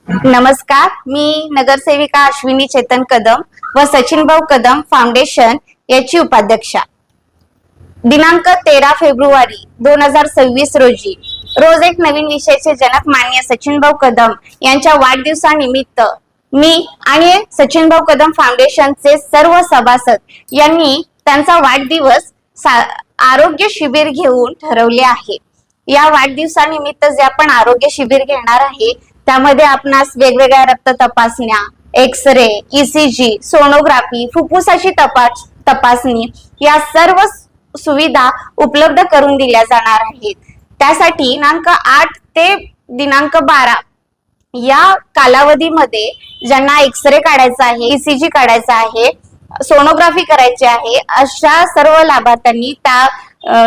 नमस्कार, मी नगरसेविका अश्विनी चेतन कदम व सचिन भाऊ कदम फाउंडेशन याची उपाध्यक्षा। दिनांक 13 फेब्रुवारी 2026 रोजी रोज एक नवीन विषयाचे जनक माननीय सचिन भाऊ कदम यांच्या वाढदिवसानिमित्त मी आणि सचिन भाऊ कदम फाउंडेशनचे सर्व सभासद यांनी त्यांचा वाढदिवस आरोग्य शिबिर घेऊन ठरवले आहे। या वाढदिवसानिमित्त जे आपण आरोग्य शिबिर घेणार आहे त्यामध्ये आपणास वेगवेगळ्या रक्त तपासण्या, एक्स-रे, ECG, सोनोग्राफी, फुफ्फुसाची तपासणी या सर्व सुविधा उपलब्ध करून दिल्या जाणार आहेत। त्यासाठी दिनांक 8 ते दिनांक 12 या कालावधीमध्ये ज्यांना एक्स-रे काढायचा आहे, ECG काढायचा आहे, सोनोग्राफी करायची आहे अशा सर्व लाभार्थ्यांनी त्या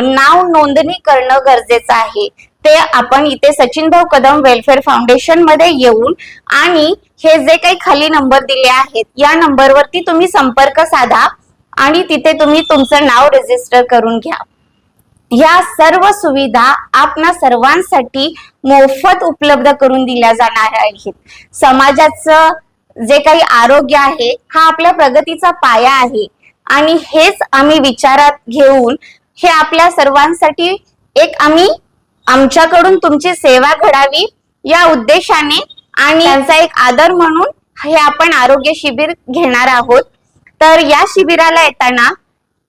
नाव नोंदणी करणं गरजेचं आहे। ते आपण इथे सचिन भाऊ कदम वेलफेअर फाउंडेशन मध्ये येऊन आणि हे जे काही खाली नंबर दिले आहेत या नंबरवरती तुम्ही संपर्क साधा आणि तिथे तुम्ही तुमचं नाव रजिस्टर करून घ्या। या सर्व सुविधा आपणा सर्वांसाठी मोफत उपलब्ध करून दिल्या जाणार आहेत। समाजाचं जे काही आरोग्य आहे हा आपल्या प्रगतीचा पाया आहे आणि हेच आम्ही विचारात घेऊन हे आपल्या सर्वांसाठी एक आमच्याकडून तुमची सेवा घडावी या उद्देशाने आणि त्यांचा एक आदर म्हणून हे आपण आरोग्य शिबिर घेणार आहोत। तर या शिबिराला येताना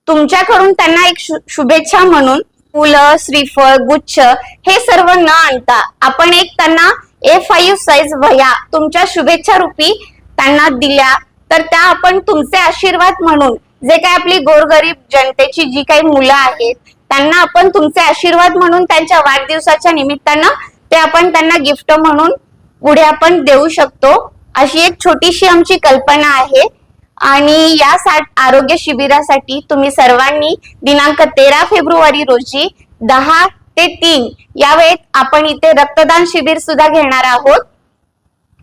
तुमच्याकडून त्यांना एक शुभेच्छा म्हणून फुलं, श्रीफळ, गुच्छ हे सर्व न आणता आपण एक त्यांना A5 साइज वह्या तुमच्या शुभेच्छा रूपी त्यांना दिल्या तर त्या आपण तुमचे आशीर्वाद म्हणून जे काही आपली गोरगरीब जनतेची जी काही मुलं आहेत त्यांना आपण तुमचे आशीर्वाद म्हणून त्यांच्या वाढदिवसाच्या निमित्तानं ते आपण त्यांना गिफ्ट म्हणून पुढे आपण देऊ शकतो अशी एक छोटीशी आमची कल्पना आहे। आणि या आरोग्य शिबिरासाठी तुम्ही सर्वांनी दिनांक 13 फेब्रुवारी रोजी 10 ते 3 या वेळेत आपण इथे रक्तदान शिबिर सुद्धा घेणार आहोत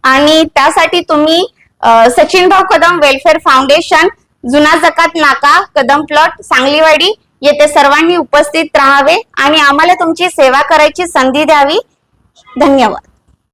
आणि त्यासाठी तुम्ही सचिन भाऊ कदम वेलफेअर फाउंडेशन, जुना जकात नाका, कदम प्लॉट, सांगलीवाडी येथे सर्वांनी उपस्थित राहावे आणि आम्हाला तुमची सेवा करायची संधी द्यावी। धन्यवाद।